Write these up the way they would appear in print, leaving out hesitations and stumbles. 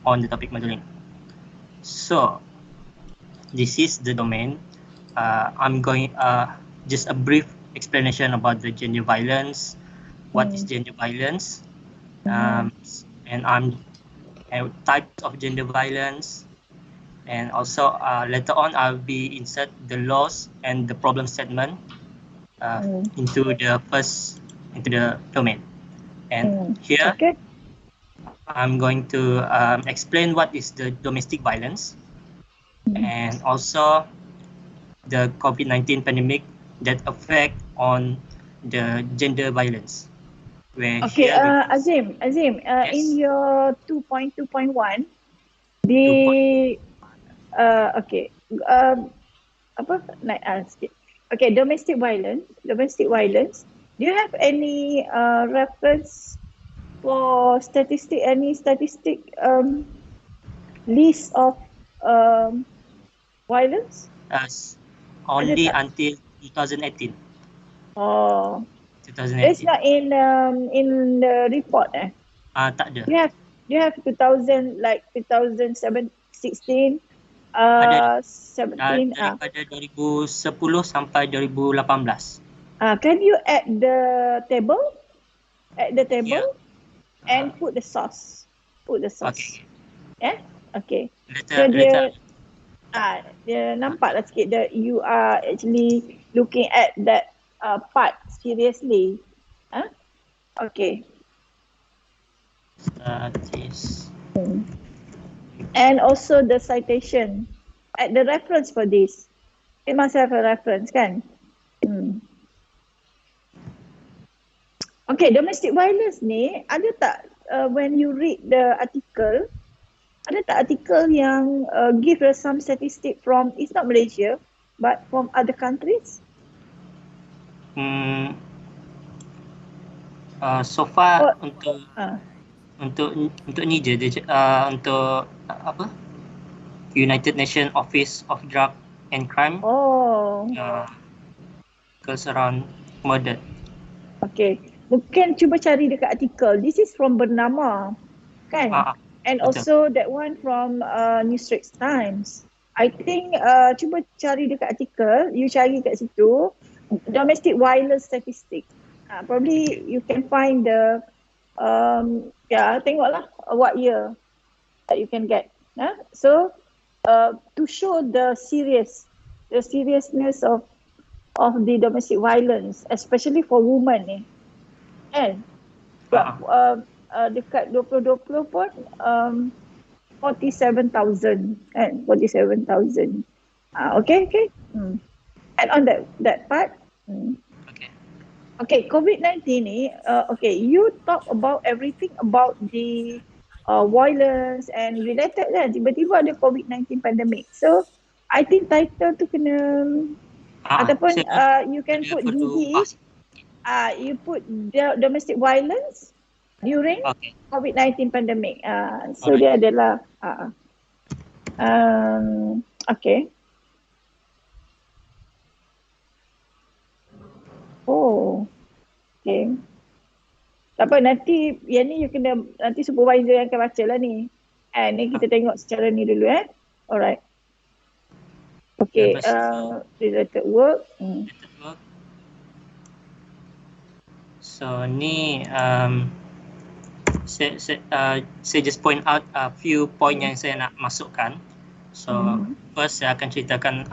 on the topic modeling. So this is the domain. I'm going just a brief explanation about the gender violence. What is gender violence? And types of gender violence, and also later on I'll be insert the laws and the problem statement into the domain. And here I'm going to explain what is the domestic violence and also the COVID-19 pandemic that affect on the gender violence. Okay, Azim, yes? In your 2.2.1, okay, domestic violence. Do you have any reference for any statistic list of violence? Only until 2018. Oh, 2018. It's not in the report Tak ada. You have 2000 like 2016 17 daripada 2010 sampai 2018. Can you add the table? And put the source. Okay. Yeah? Okay. Later. Dia nampak lah sikit that you are actually looking at that part seriously. Okay. And also the citation. At the reference for this. It must have a reference, kan? Okay, domestic violence ni, ada tak when you read the article, ada tak article yang give us some statistic from, it's not Malaysia, but from other countries? So far untuk ni je untuk apa? United Nations Office of Drug and Crime. Goes around murder. Okay. Mungkin cuba cari dekat artikel. This is from bernama, kan? And betul. Also that one from New Straits Times. I think cuba cari dekat artikel. You cari kat situ domestic violence statistic. Probably you can find the tengoklah what year that you can get. So to show the seriousness of the domestic violence, especially for women ni. And dekat 2020 pun 47,000 kan, 47,000. Okay. And on that part, okay, COVID-19 ni, okay, you talk about everything about the violence and related kan, tiba-tiba ada COVID-19 pandemic. So, I think title tu kena, ataupun you can put DD, you put domestic violence during COVID-19 pandemic. So, dia adalah, okay. Oh, okay. Tak apa, nanti yang ni you kena, nanti supervisor yang akan baca lah ni. Ni kita tengok secara ni dulu Alright. Okay, related work. So ni saya just point out a few point yang saya nak masukkan. So first saya akan ceritakan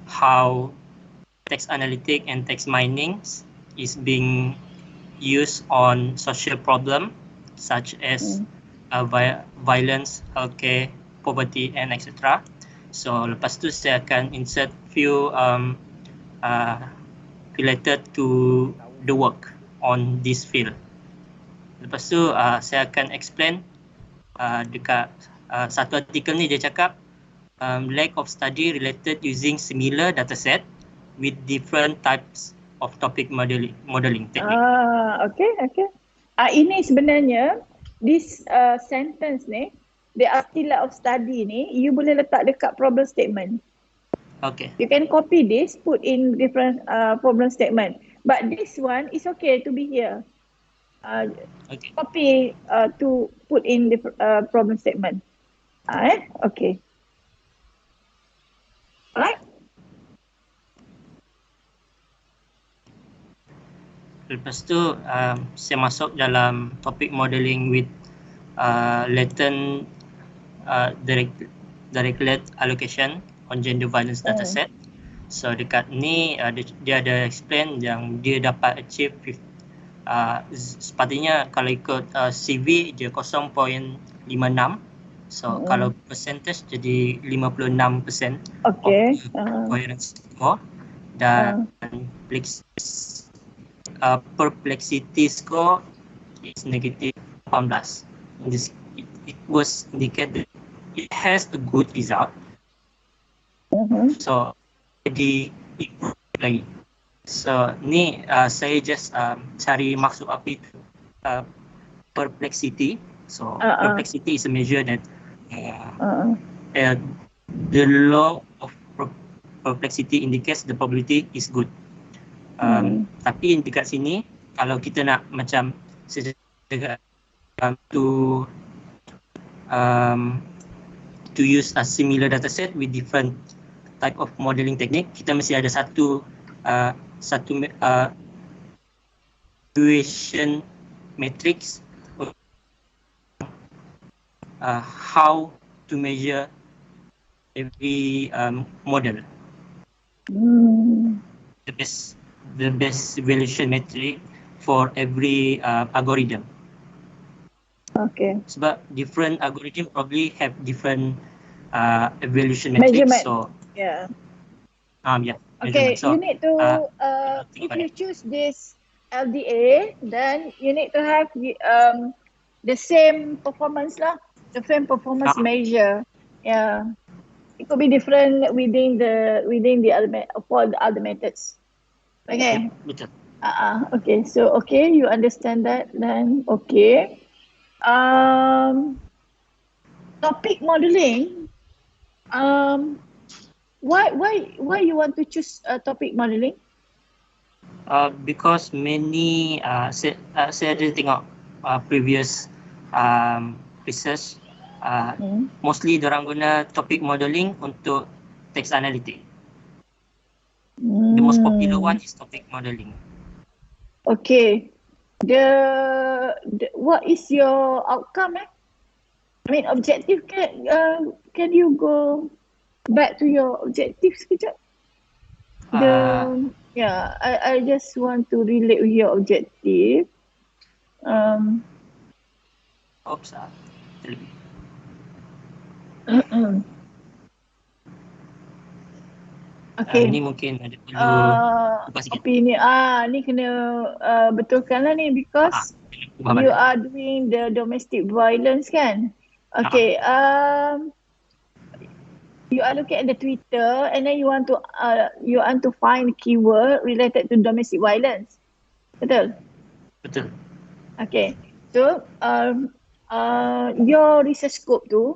how text analytic and text mining is being used on social problem such as violence, healthcare, poverty and etc. So lepas tu saya akan insert few related to the work on this field. Lepas tu saya akan explain dekat satu artikel ni dia cakap lack of study related using similar dataset with different types of topic modeling technique. Okay. Ini sebenarnya this sentence ni, the still of study ni, you boleh letak dekat problem statement. Okay. You can copy this, put in different problem statement. But this one is okay to be here. Okay. copy to put in the problem statement. Okay. Alright. Lepas tu saya masuk dalam topik modeling with latent directlet allocation on gender violence dataset. So dekat ni dia ada explain yang dia dapat achieve sepatutnya kalau ikut CV dia 0.56. So kalau percentage jadi 56% Okay. of coherence score dan perplexity score is negative 18. It was indicated it has a good result. So jadi improve lagi. So ni saya just cari maksud apa itu perplexity. So perplexity is a measure that the law of perplexity indicates the probability is good. Tapi dekat sini kalau kita nak macam to use a similar dataset with different type of modeling technique, kita mesti ada satu evaluation matrix how to measure every model. The best evaluation metric for every algorithm. Okay. Sebab different algorithm probably have different evaluation metrics. So yeah. Okay, so, you need to if you choose this LDA, then you need to have the same performance lah, the same performance measure. Yeah, it could be different within the for the other methods. Okay. Betul. Okay, so you understand that then. Okay. Topic modeling. Why you want to choose topic modeling? Because many saya ada tengok previous research, mostly dorang guna topic modeling untuk text analytic. The most popular one is topic modeling. Okay. The what is your outcome? I mean, objective. Can you go back to your objective sekejap? I just want to relate with your objective. Oops, Okay. Ni mungkin ada perlu ubah sikit. Opini ni kena betulkan lah ni because you are doing the domestic violence kan. Okay. You are looking at the Twitter and then you want to find keyword related to domestic violence. Betul? Betul. Okay. So your research scope tu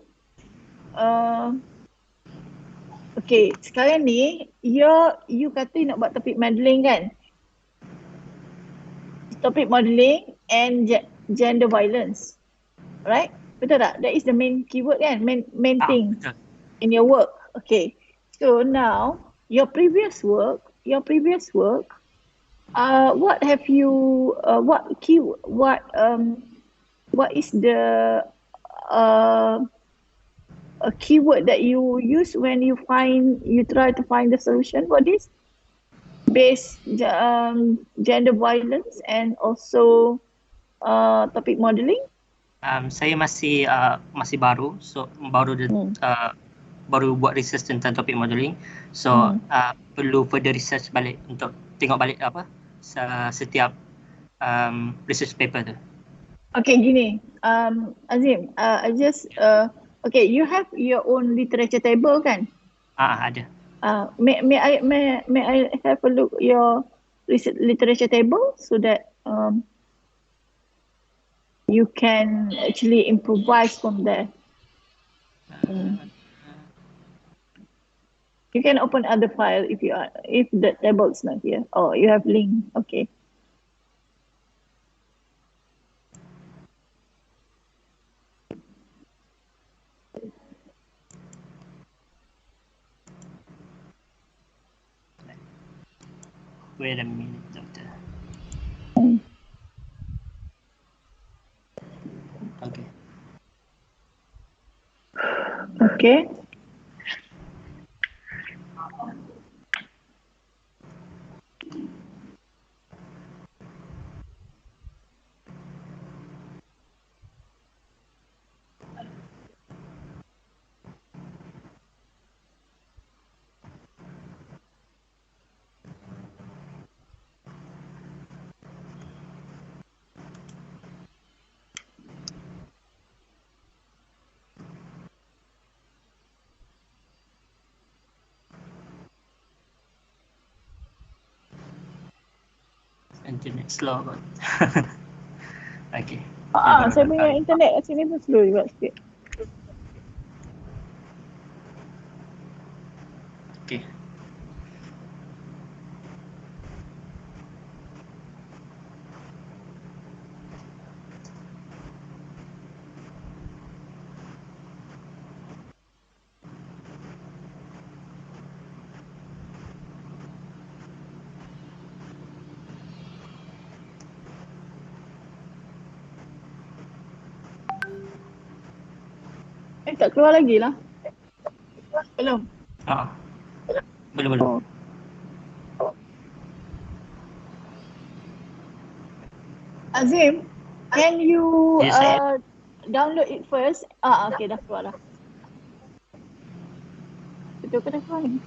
okay, sekarang ni you kata nak buat topik modeling kan? Topik modeling and gender violence. Right? Betul tak? That is the main keyword kan? Main thing in your work. Okay. So now your previous work, what have you what is the a keyword that you use when you try to find the solution for this based gender violence and also topic modeling? Saya masih baru, so baru buat research tentang topik modeling, so perlu further research balik untuk tengok balik setiap research paper tu. Okay, gini, Azim, I just okay, you have your own literature table kan? Ada. May I have a look your literature table so that you can actually improvise from there. You can open other file if the table is not here. Oh, you have link. Okay. Wait a minute, doctor. Okay. Okay. Internet slow but okay. Saya punya internet kat sini pun slow juga sikit. Okay. Tak keluar lagi lah. Belum. Belum. Oh. Azim, can you Yes, download it first? Okay, dah keluar dah. Betul ke dah keluar ni?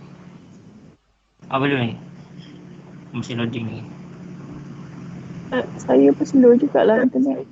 Belum ni. Masih loading ni. Saya pun slow jugalah internet.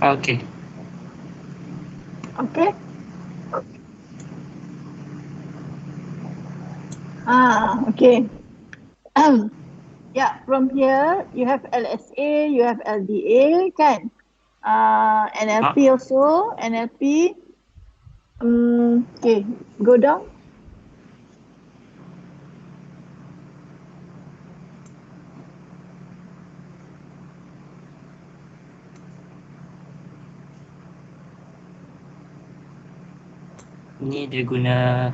Okay. Okay. Okay. Yeah, from here you have LSA, you have LDA, kan? NLP also, NLP. Okay, go down. Ni dia guna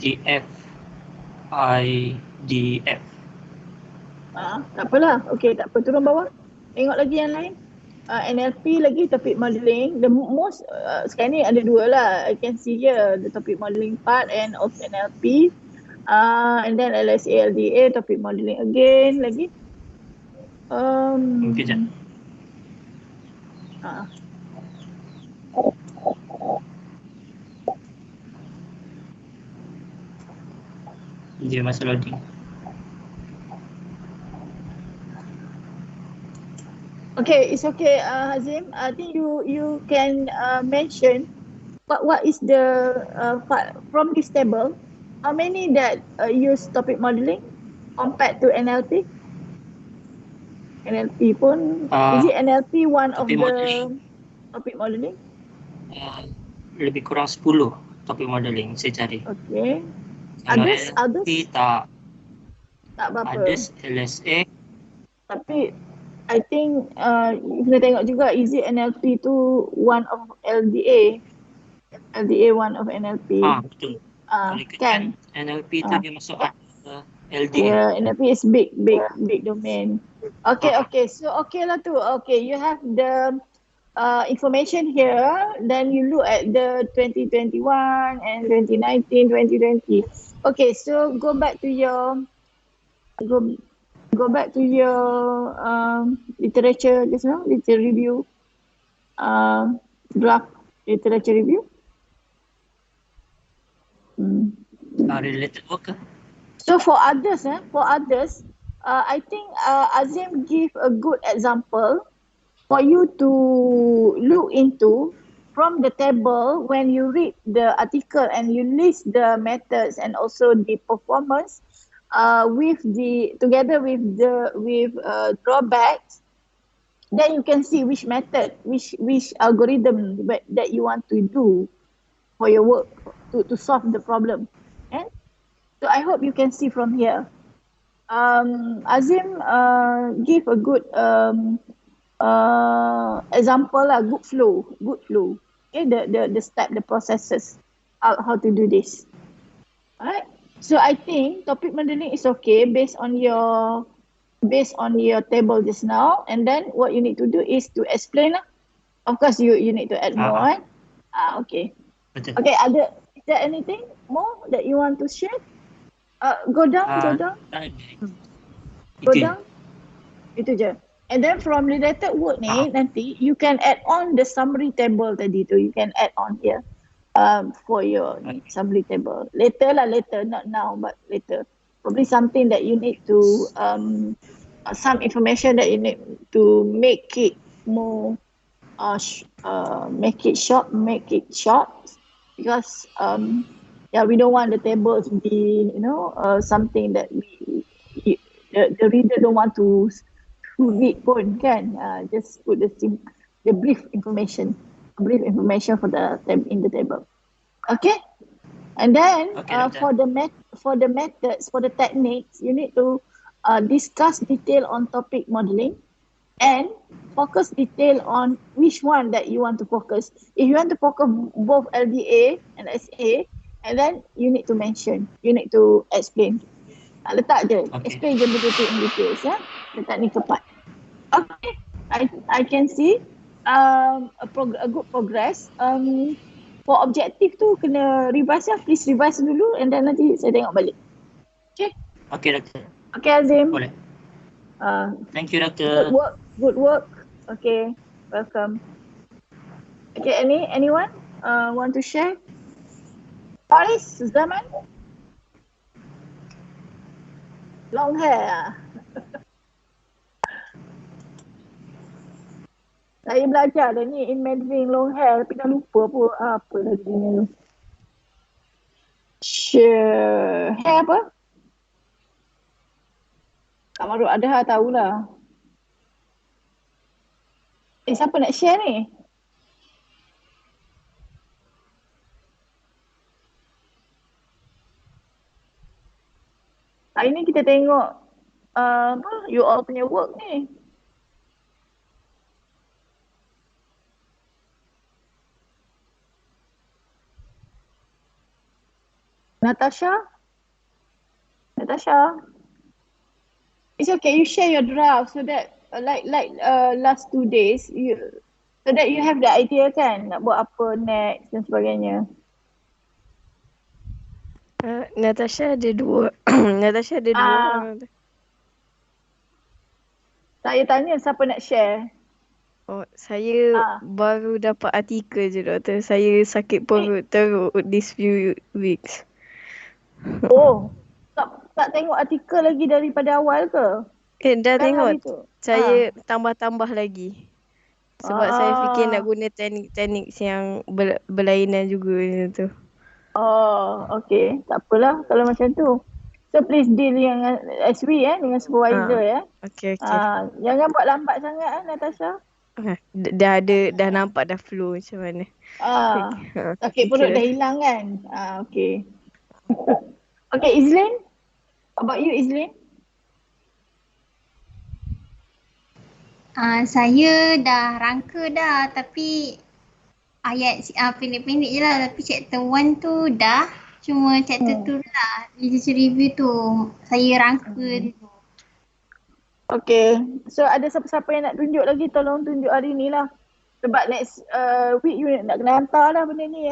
DF. Tak apalah. Okay, tak apa. Turun bawah. Tengok lagi yang lain. NLP lagi topic modeling. The most sekarang ni ada dua lah. I can see here the topic modeling part and also NLP. And then LSA, LDA topic modeling again lagi. Kejap. Dia masih loading. Okay, it's okay, Hazim. I think you can mention what is the from this table. How many that use topic modeling compared to NLP? NLP pun is it NLP one of the topic modeling? Lebih kurang 10 topic modeling saya cari. Okay. Others tak berapa. Others LSA. Tapi I think kena tengok juga is it NLP tu one of LDA. LDA one of NLP. Betul. Kan? NLP tu dia masuk LDA. Yeah, NLP is big domain. Okay. So okay lah tu. Okay, you have the information here. Then you look at the 2021 and 2019, 2020. Okay, so go back to your literature just now, literature review, draft literature review. Related work. So for others, I think Azim give a good example for you to look into from the table when you read the article and you list the methods and also the performance with the together with drawbacks, then you can see which method, which algorithm that you want to do for your work to solve the problem. And so I hope you can see from here. Azim give a good example lah, good flow. Okay, the step, the processes, how to do this. Alright. So I think topic modeling is okay based on your table just now, and then what you need to do is to explain lah. Of course you need to add more, right? Okay. Betul. Okay, is there anything more that you want to share? Go down. Itu je. And then from related work ni, nanti you can add on the summary table tadi tu. You can add on here for your summary table. Later, not now, but later. Probably something that you need to, some information that you need to make it more, make it short, because we don't want the table to be, something that the reader don't want to read pun kan. Just put the brief information for in the table. Okay. And then for the methods, for the techniques, you need to discuss detail on topic modeling and focus detail on which one that you want to focus. If you want to focus both LDA and SA, and then you need to mention, you need to explain. Letak je, explain je betul-betul in details ya. Letak ni kepat. Okay, I can see a good progress. For objektif tu kena revise ya, please revise dulu and then nanti saya tengok balik. Okay. Okay, Doktor. Okay, Azim. Boleh. Thank you, Doktor. Good work. Okay, welcome. Okay, anyone want to share? Faris, Zaman? Long hair. Saya belajar dah ni in Mandarin long hair tapi dah lupa apa tadi ni. Share hair apa? Kak Maruk ada tahulah. Siapa nak share ni? Hari ni kita tengok you all punya work ni. Natasha? It's okay, you share your draft so that like last 2 days so that you have the idea kan nak buat apa next dan sebagainya. Natasha ada dua. Saya tanya siapa nak share. Oh, saya baru dapat artikel je, Doktor. Saya sakit perut teruk this few weeks. Oh, tak tengok artikel lagi daripada awal ke? Dah tengok. Saya tambah-tambah lagi. Sebab saya fikir nak guna teknik-teknik yang berlainan juga tu. Oh, okay. Tak apalah kalau macam tu. So please deal dengan SW dengan supervisor Okay. Jangan buat lambat sangat Natasha. Dah nampak dah flow macam mana. Sakit perut dah hilang kan? Okay. Okay, Izlin? How about you, Izlin? Saya dah rangka dah tapi ayat pendek-pendek je lah, tapi chapter 1 tu dah, cuma chapter 2 lah, literature review tu saya rangka dulu. Okay, so ada siapa-siapa yang nak tunjuk lagi, tolong tunjuk hari ni lah. Sebab next week you nak kena hantar lah benda ni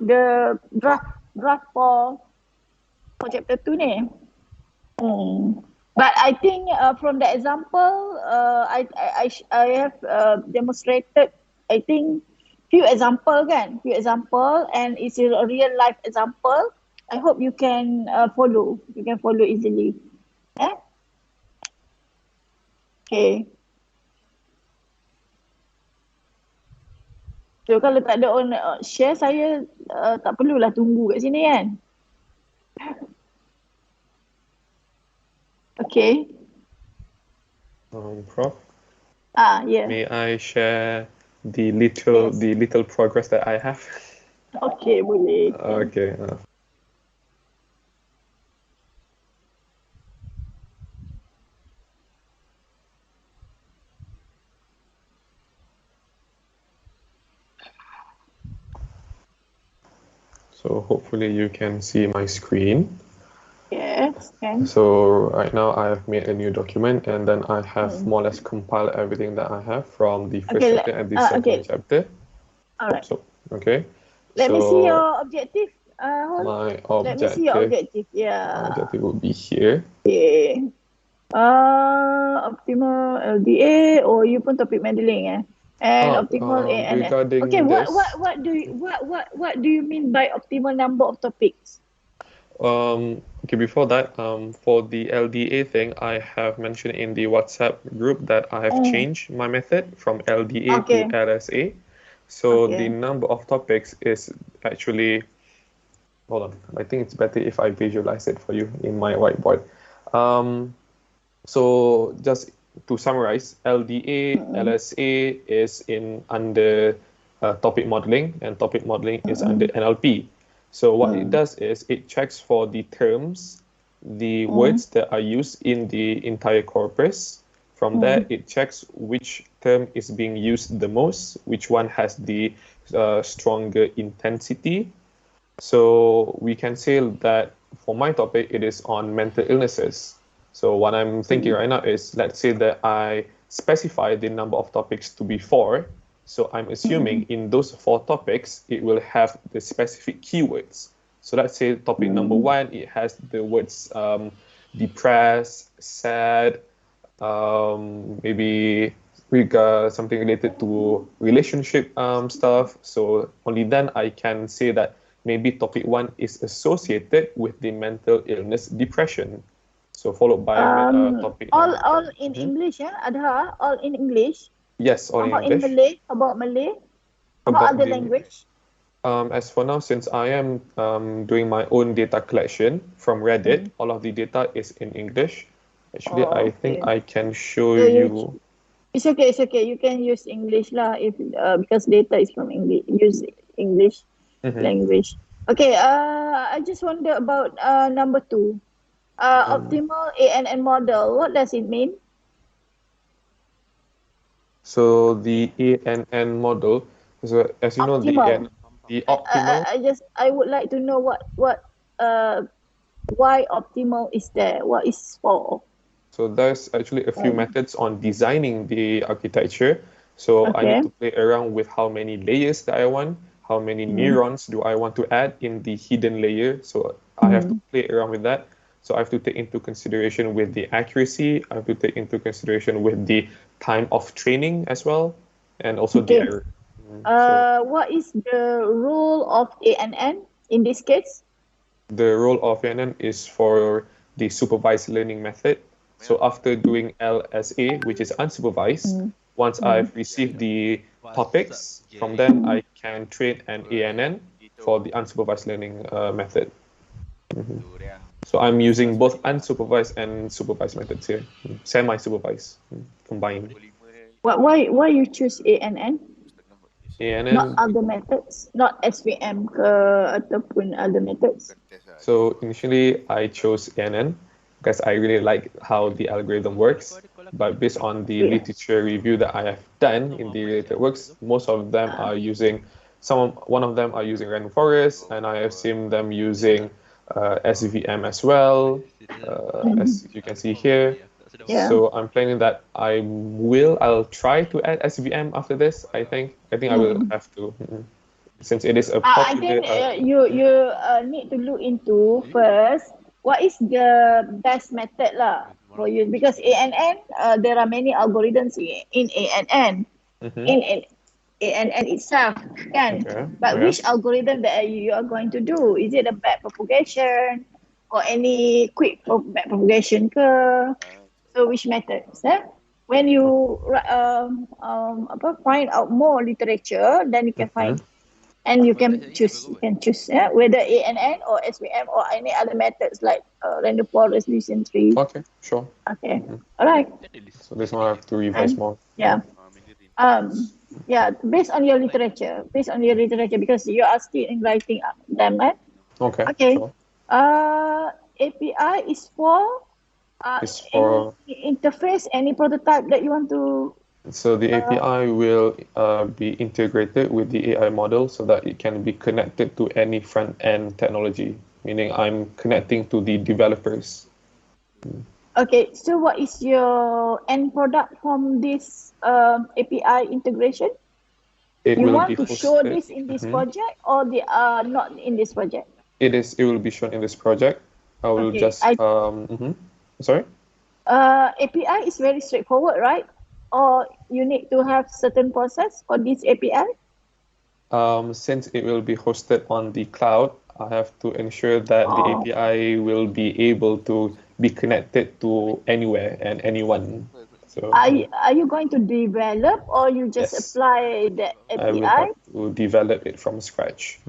the draft for chapter 2 ni. But I think from the example, I have demonstrated, I think, few example, and it's a real life example. I hope you can follow. You can follow easily. Okay. So kalau tak ada orang share, saya tak perlulah tunggu kat sini kan. Okay. Prof, Yeah. may I share the little progress that I have? Okay, boleh. Okay. So hopefully you can see my screen. Yes, can. So right now I have made a new document, and then I have more or less compiled everything that I have from the first chapter and the second chapter. Alright. So okay. Let me see your objective. My Let me see your objective. My objective would be here. Okay. Optimal LDA or you pun topic modeling and optimal ANN. Regarding Okay, this, what do you mean by optimal number of topics? Okay, before that, for the LDA thing, I have mentioned in the WhatsApp group that I have changed my method from LDA to LSA. So the number of topics is actually, hold on, I think it's better if I visualize it for you in my whiteboard. So just to summarize, LDA, LSA is under topic modeling, and topic modeling is under NLP. So what it does is it checks for the terms, the words that are used in the entire corpus. From there, it checks which term is being used the most, which one has the stronger intensity. So we can say that for my topic, it is on mental illnesses. So what I'm thinking right now is, let's say that I specify the number of topics to be 4. So I'm assuming in those 4 topics, it will have the specific keywords. So let's say topic number 1, it has the words depressed, sad, maybe something related to relationship stuff. So only then I can say that maybe topic 1 is associated with the mental illness depression. So followed by topic all in English, Adha, all in English. Yes, all in English. In Malay? About Malay? About other language? As for now, since I am doing my own data collection from Reddit, all of the data is in English. Actually, I think I can show you. It's okay. You can use English lah, if because data is from English. Use English language. Okay. I just wonder about number 2. Optimal ANN model. What does it mean? So the ANN model, so as you know, the optimal. I would like to know why optimal is there. What is for? So there's actually a few methods on designing the architecture. So I need to play around with how many layers that I want, how many neurons do I want to add in the hidden layer. So I have to play around with that. So I have to take into consideration with the accuracy. I have to take into consideration with the time of training as well, and also the error. What is the role of ANN in this case? The role of ANN is for the supervised learning method. So after doing LSA, which is unsupervised, once I've received the topics, from then I can train an ANN for the unsupervised learning method. So I'm using both unsupervised and supervised methods here, semi-supervised, combined. Why you choose ANN? ANN. Not other methods, not SVM ataupun other methods. So initially I chose ANN because I really like how the algorithm works. But based on the literature review that I have done in the related works, most of them are using one of them are using random forest, and I have seen them using SVM as well, as you can see here. So I'm planning that I'll try to add SVM after this. I think I will have to, since it is a popular. I think you need to look into first what is the best method lah for you, because ANN there are many algorithms in ANN in ANN itself, kan? But which algorithm that you are going to do? Is it a backpropagation or any quick backpropagation ke? So which methods? when you find out more literature, then you can find and you can choose. You can choose whether ANN or SVM or any other methods like random forest, Bayesian tree. Okay, sure. Okay, all right. So this one I have to revise more. Yeah. Yeah, based on your literature, because you are still in writing them, right? Okay. Okay. Sure. API is for It's for any interface, any prototype that you want to. So the API will be integrated with the AI model so that it can be connected to any front-end technology, meaning I'm connecting to the developers. Okay, so what is your end product from this API integration? It You will want be to show hosted. this in this project or they are not in this project? It will be shown in this project. I will Okay, just sorry. API is very straightforward, right? Or you need to have certain process for this API? Since it will be hosted on the cloud, I have to ensure that the API will be able to be connected to anywhere and anyone. So are you going to develop or you just yes, apply the I will API? have to develop it from scratch.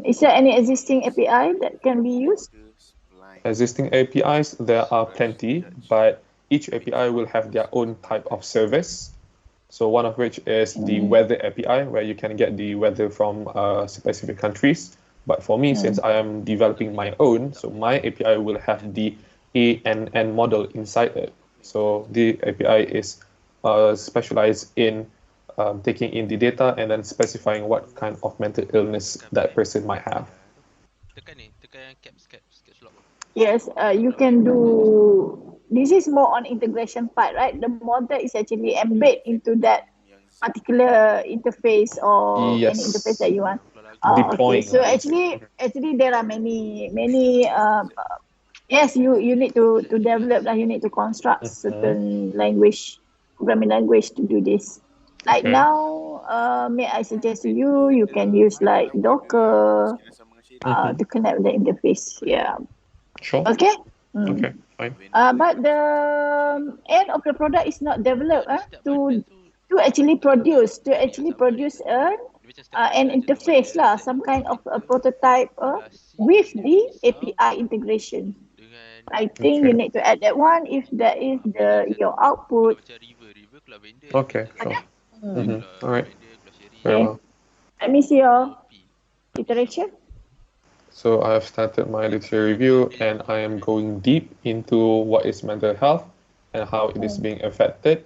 Is there any existing API that can be used? Existing APIs, there are plenty, but each API will have their own type of service. So one of which is the weather API, where you can get the weather from specific countries. But for me, since I am developing my own, so my API will have the ANN model inside it. So the API is specialized in taking in the data and then specifying what kind of mental illness that person might have. Yes, you can do. This is more on integration part, right? The model is actually embed into that particular interface or any interface that you want. Okay, Deploying. so actually there are many. Yes, you need to develop. You need to construct certain language, programming language to do this. Like now, may I suggest to you, you can use like Docker to connect the interface. Yeah. Sure. Okay. Okay, fine. But the end of the product is not developed to actually produce an interface lah, some kind of a prototype with the API integration. I think you need to add that one if that is your output. Okay, sure. All right. Very Okay. well. Let me see your literature. So I have started my literature review and I am going deep into what is mental health and how it is being affected.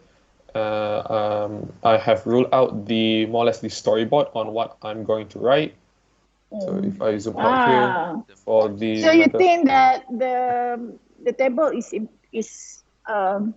I have ruled out the more or less the storyboard on what I'm going to write. So if I zoom out here for the so you think that the table is help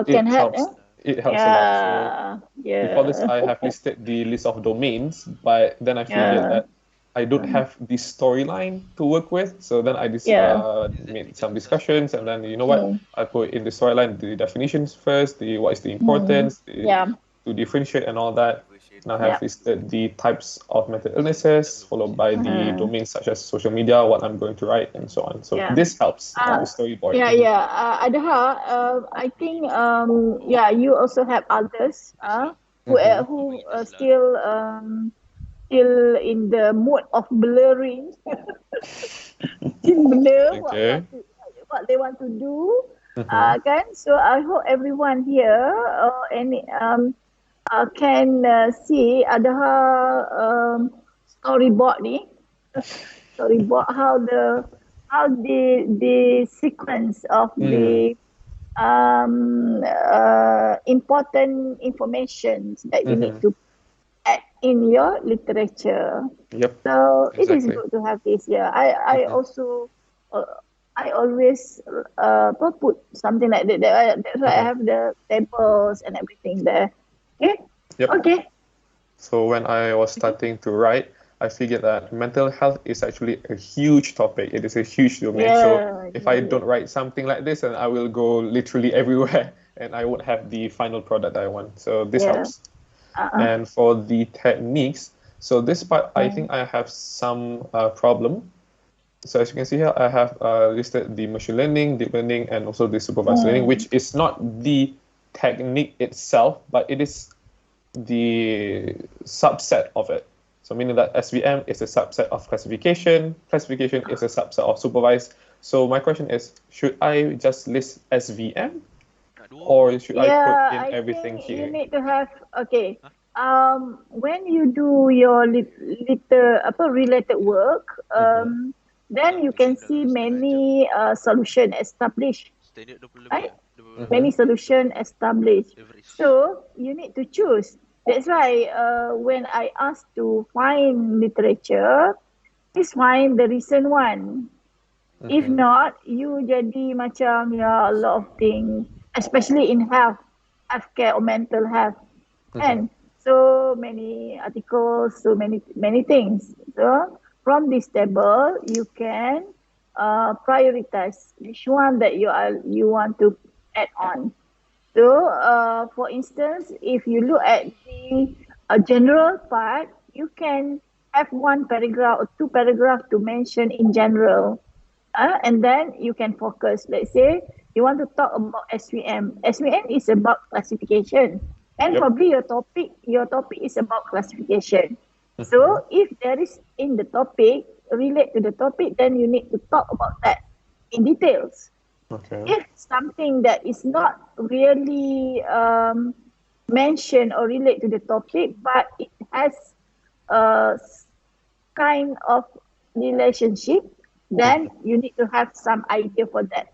can help it helps a lot. So before this I have listed the list of domains, but then I figured that I don't have the storyline to work with. So then I made some discussions, and then you know what? I put in the storyline the definitions first, what is the importance, to differentiate and all that. And I have listed the types of mental illnesses, followed by the domains such as social media, what I'm going to write, and so on. So this helps on the storyboard. Adha, I think you also have others who still in the mode of blurring, blur what they want to do. So I hope everyone here can see Adha storyboard how the sequence of the important information that you need to add in your literature. Yep. So it is good to have this. Yeah, I also I always put something like that. That's why I have the tables and everything there. Okay. Yep. Okay. So when I was starting to write, I figured that mental health is actually a huge topic. It is a huge domain. So if I don't write something like this, then I will go literally everywhere and I won't have the final product I want. So this helps. And for the techniques, so this part, I think I have some problem So as you can see here, I have listed the machine learning, deep learning, and also the supervised learning, which is not the technique itself, but it is the subset of it. So meaning that SVM is a subset of classification, classification is a subset of supervised. So my question is, should I just list SVM, or should I put in everything here? You need to have, okay. When you do your related work, then you can see many solution established, right? Many solution established. So you need to choose. That's why when I asked to find literature, please find the recent one. If not, you jadi macam a lot of things, especially in healthcare or mental health, and so many articles, so many things. So from this table, you can prioritize which one that you want to add on. So, for instance, if you look at the general part, you can have one paragraph or two paragraphs to mention in general. And then you can focus. Let's say you want to talk about SVM. SVM is about classification, and probably your topic is about classification. So if there is in the topic relate to the topic, then you need to talk about that in details. Okay. If something that is not really mentioned or relate to the topic, but it has a kind of relationship, then you need to have some idea for that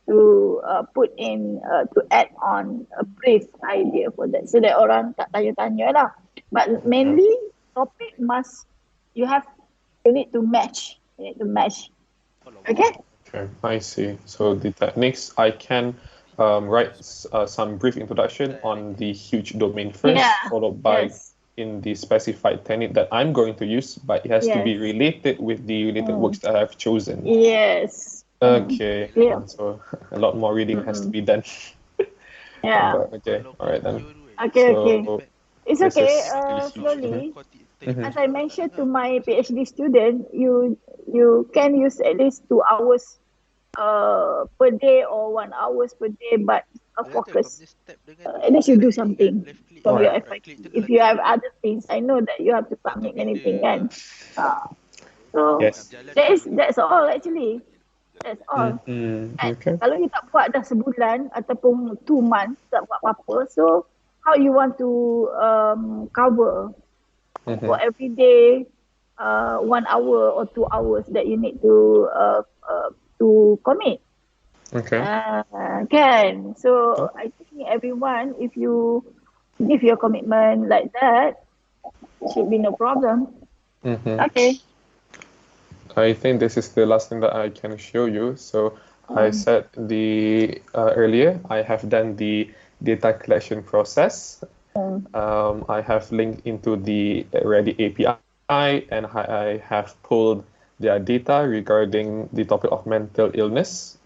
to put in to add on a brief idea for that, so that orang tak tanya-tanya lah. But mainly topic you need to match. Okay. Okay, I see. So the techniques, I can write some brief introduction on the huge domain first, followed by in the specified technique that I'm going to use, but it has to be related with the related works that I've chosen. Yes. Okay. So a lot more reading has to be done. Okay. All right then. Okay. It's okay. Slowly. As I mentioned to my PhD student, you can use at least 2 hours per day or 1 hour per day, but focus. At least you do something from your FIT. If you have other things, I know that you have to submit anything, kan? So that's all actually. That's all. Kalau you tak buat dah sebulan ataupun 2 months tak buat apa-apa, so how you want to cover for every day 1 hour or 2 hours that you need to commit. Okay. Can. So I think everyone, if you give your commitment like that, should be no problem. Okay. I think this is the last thing that I can show you. So I said earlier, I have done the data collection process. I have linked into the Ready API, and I have pulled their data regarding the topic of mental illness.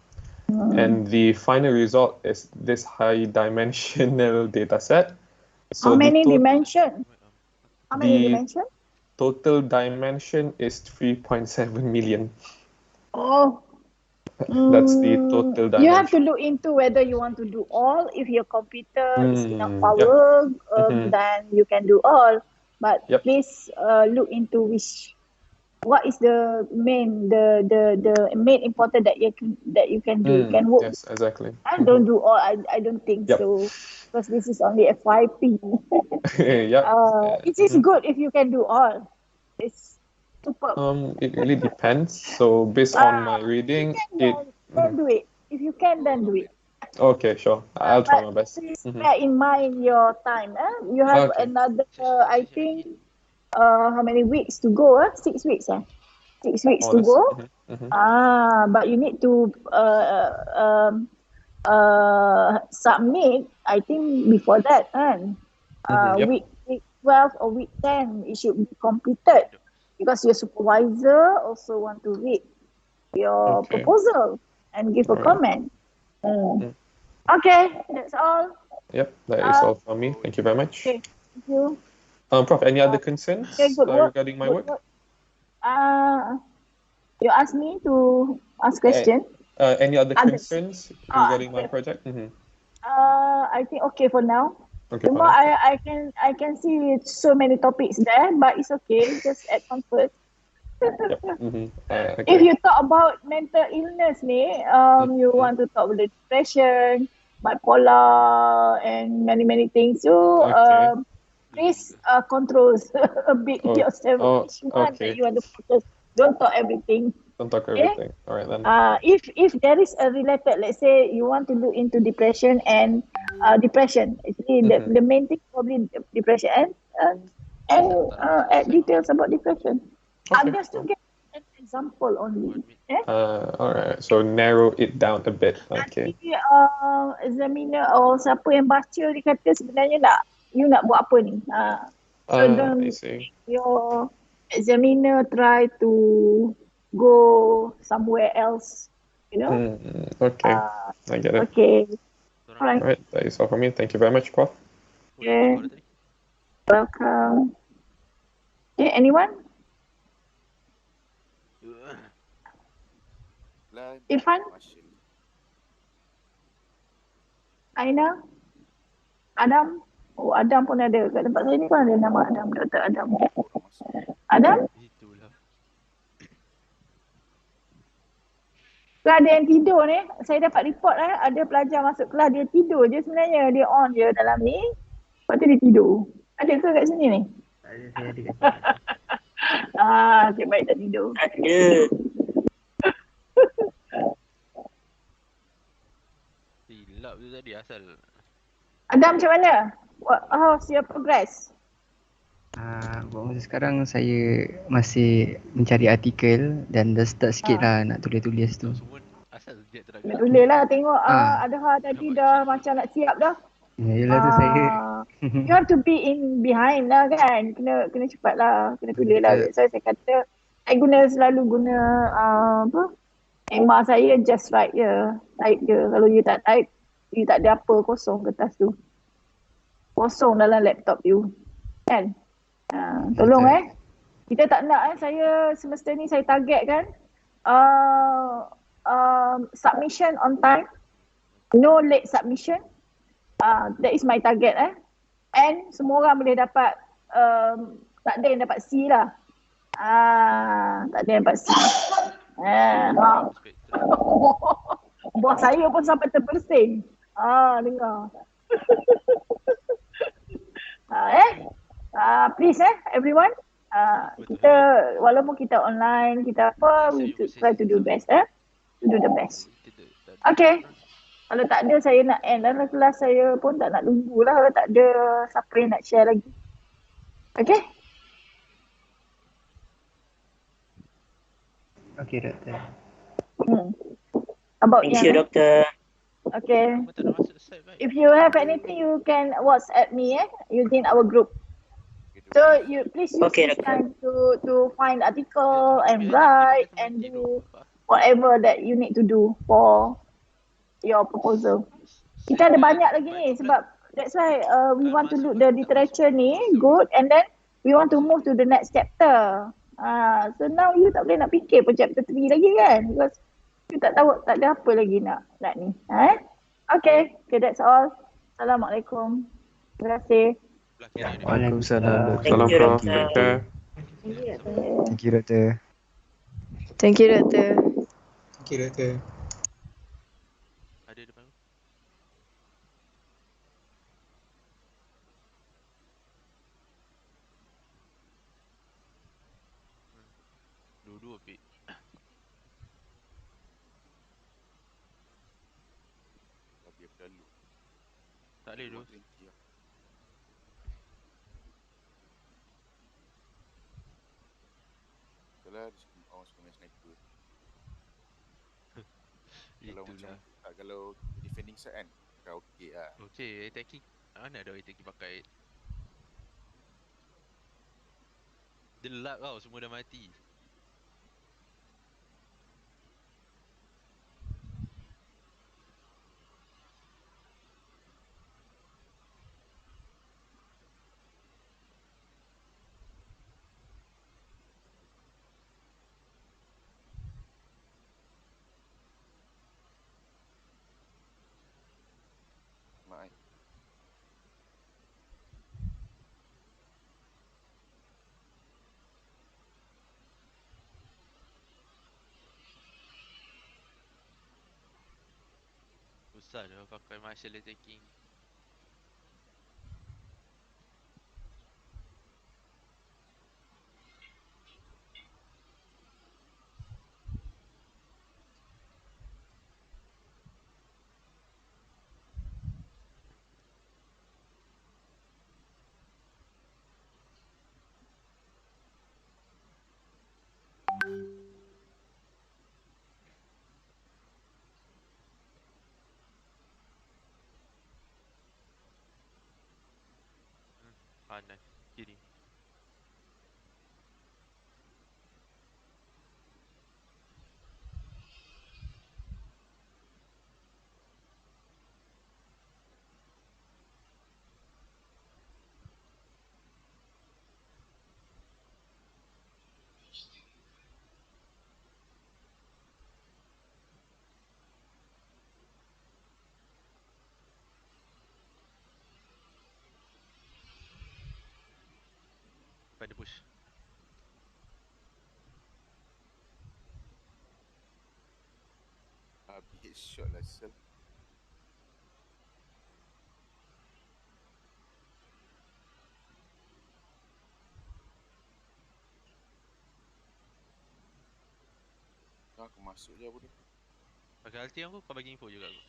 And the final result is this high dimensional data set. So how many dimension? How many dimension? Total dimension is 3.7 million. Oh. That's the total dimension. You have to look into whether you want to do all. If your computer is enough power, then you can do all. But please look into what is the main main important that you can do. Can work. Yes, exactly. I don't do all. I don't think so, because this is only FYP. It is good if you can do all. It's super. It really depends. So based on my reading, then do it. If you can, then do it. Okay, sure. I'll try my best. Please bear in mind your time. You have another, I think, how many weeks to go? 6 weeks. 6 weeks to go. But you need to submit, I think, before that. Week 12 or week 10, it should be completed, because your supervisor also want to read your proposal and give a comment. Okay, that's all. Yep, that is all from me. Thank you very much. Okay, thank you. Prof, any other concerns regarding my work? You ask me to ask question. Any other concerns regarding my okay. project? I think okay for now. Okay, for Cuma now. I can see so many topics there, but it's okay. Just add on first. Yep. If Okay. you talk about mental illness ni, you want to talk about the depression, bipolar, and many things. So Okay. please control a bit yourself. Which one that Okay. you want to focus? Don't talk everything. Don't talk Okay. everything. All right then. If there is a related, let's say you want to look into depression and depression. Actually, the main thing probably depression and add details about depression. Okay. Just to get an example only. All right. So narrow it down a bit. Okay. Nanti examiner siapa yang baca dia kata sebenarnya you nak buat apa ni. So I don't see. your examiner try to go somewhere else. You know? Okay. I get it. Okay. All right. That is all for me. Thank you very much, Prof. Okay. Welcome. Okay, anyone? Irfan? Aina? Adam? Oh, Adam pun ada. Kat tempat saya ni pun ada nama Adam. Dr. Adam. Adam? Kalau ada yang tidur ni, saya dapat report ada pelajar masuk kelas, dia tidur je sebenarnya. Dia on je dalam ni. Lepas tu dia tidur. Ada ke kat sini ni? Ada, saya ada kat sini. Cik baik tak tidur. Ada. Silap tu tadi asal. Adam macam mana? How's your progress? Buat masa sekarang saya masih mencari artikel dan dah start sikit lah nak tulis-tulis tu. Asal dia tak Nak tulis lah tengok ada hal tadi dah macam nak siap dah. Yelah tu saya. You have to be in behind lah kan. Kena cepat lah. Kena tulis lah. Saya kata saya selalu guna Emma saya just write je. Type je. Kalau you tak type, you tak ada apa, kosong kertas tu. Kosong dalam laptop you. Kan? Tolong kita tak nak saya semester ni saya target kan submission on time, no late submission, that is my target and semua orang boleh dapat tak ada yang dapat C lah, tak ada yang dapat C. Bos saya pun sampai terbersing dengar. Please everyone, kita walaupun kita online, kita apa, we try to do best to do the best. Okay, kalau tak ada saya nak end dalam kelas, saya pun tak nak tunggu lah kalau tak ada siapa yang nak share lagi. Okay. Okay, doktor. About Thank you, doktor. Okay. If you have anything, you can WhatsApp me using our group. So you please use this time to find article and write and do whatever that you need to do for your proposal. Kita ada banyak lagi ni sebab that's why we want to look the literature ni good and then we want to move to the next chapter. So now you tak boleh nak fikir pun chapter 3 lagi kan, because you tak tahu, tak ada apa lagi nak ni. Okay, that's all. Assalamualaikum. Terima kasih. Waalaikumsalam. Thank you, Prof. doktor. Thank you, doktor. Thank you, doktor. Thank you, doktor. Ada depan. Dua-dua pik. Tapi apa lalu? Tak boleh tu. Kalau orang suka main sniper. Kalau macam kalau defending side kan, kau okey lah. Okey, attacking. Mana ada attacking pakai? Dia luck tau, semua dah mati. Susah dah pakai martial attacking. Kanan, kiri. Pada push. Habis headshot lah sel. Aku masuk je bodoh. Pakai ulti aku, kau bagi info juga aku.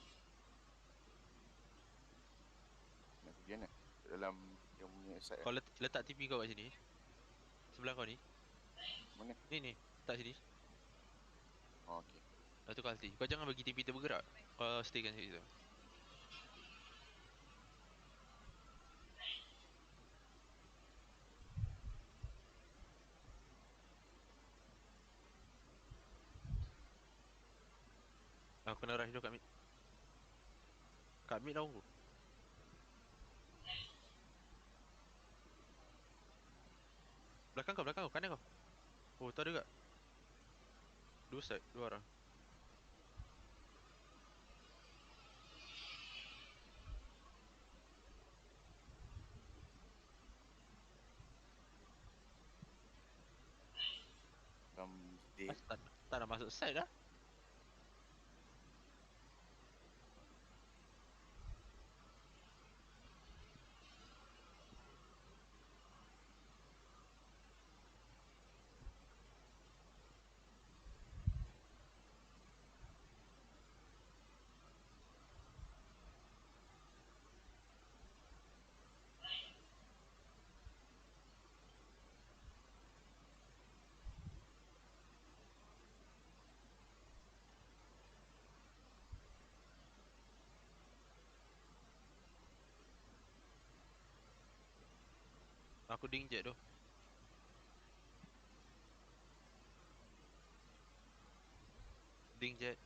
Nak pergi mana? Dalam yang punya side Kau letak TP kau kat sini. Sebelah kau ni. mana? Ni, letak sini. Oh, okey. Lepas tu kau ulti. Kau jangan bagi TP tu bergerak. Kau stay kat situ. Aku kena rush dulu kat mid. Kat mid lawan aku. Belakang kau, kanan kau. Oh, tu ada juga. Dua side, dua orang. Dead. Tak nak masuk side dah. Aku ding jet tu. Ding jet.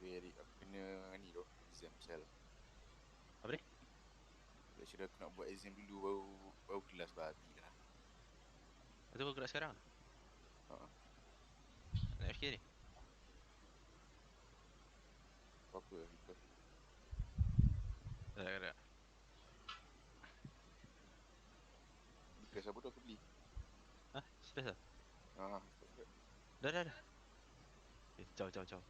Aku kena ni tu, exam sel. Apa ni? Lecturer aku nak buat exam dulu baru kelas babi lah. Lepas tu kau gerak sekarang? Nak FK ni? Apa-apa ikut. Tak. Bekas apa tu aku beli? Hah? Sudah dah? Cepat. Dah. Jauh.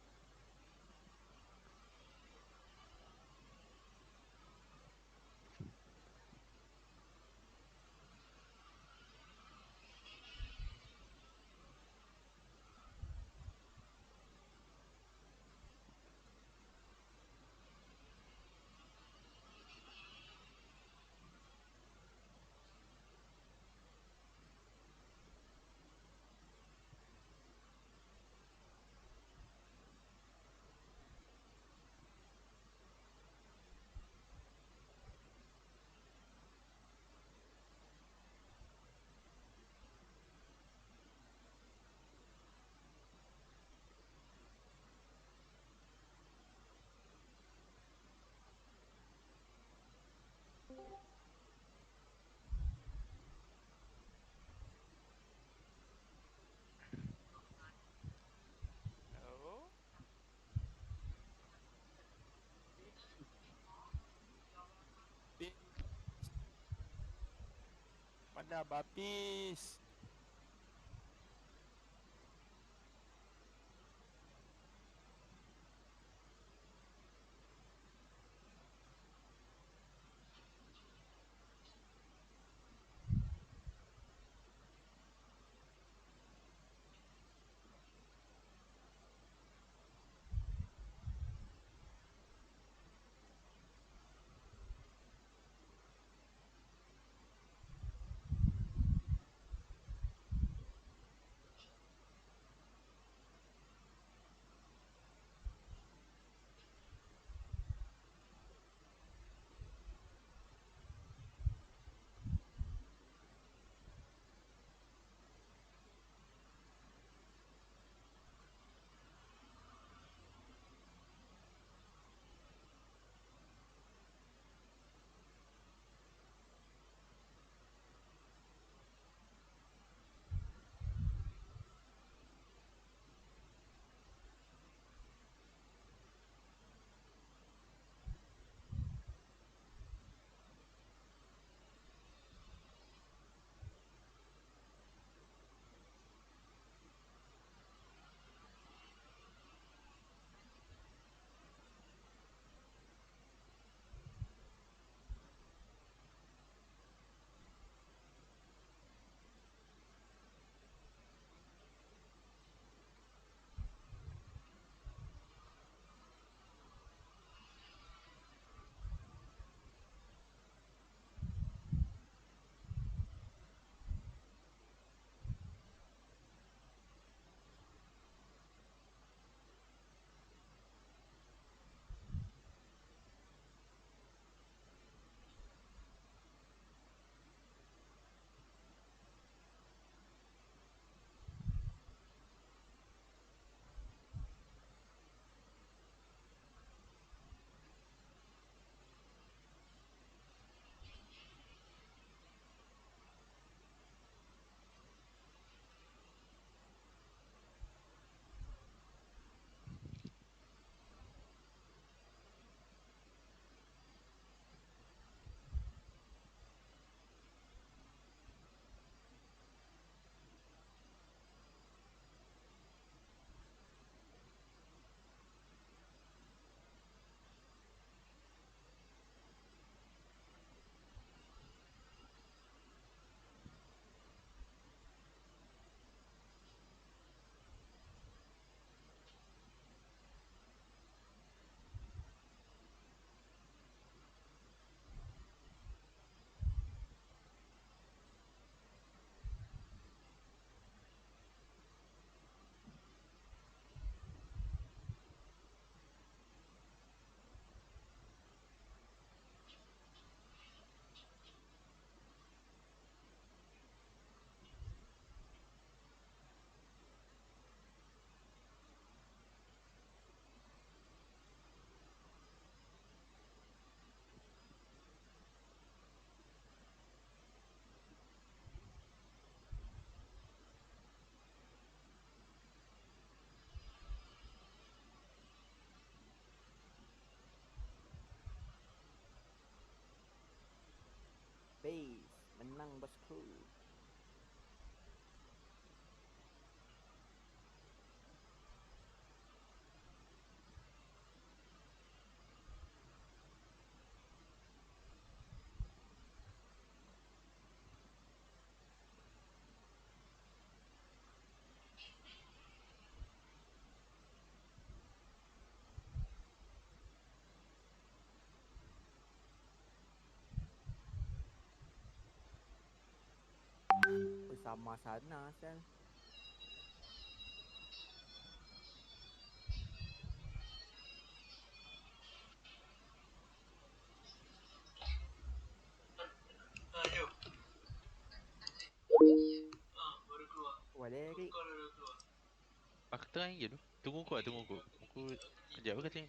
Mana Bapis? Base, menang bosku. Sama sana, Sel. Ayo. Baru keluar. Waleri. Aku tengah ingin tu. Tunggu kau. Aku kejap apa katanya?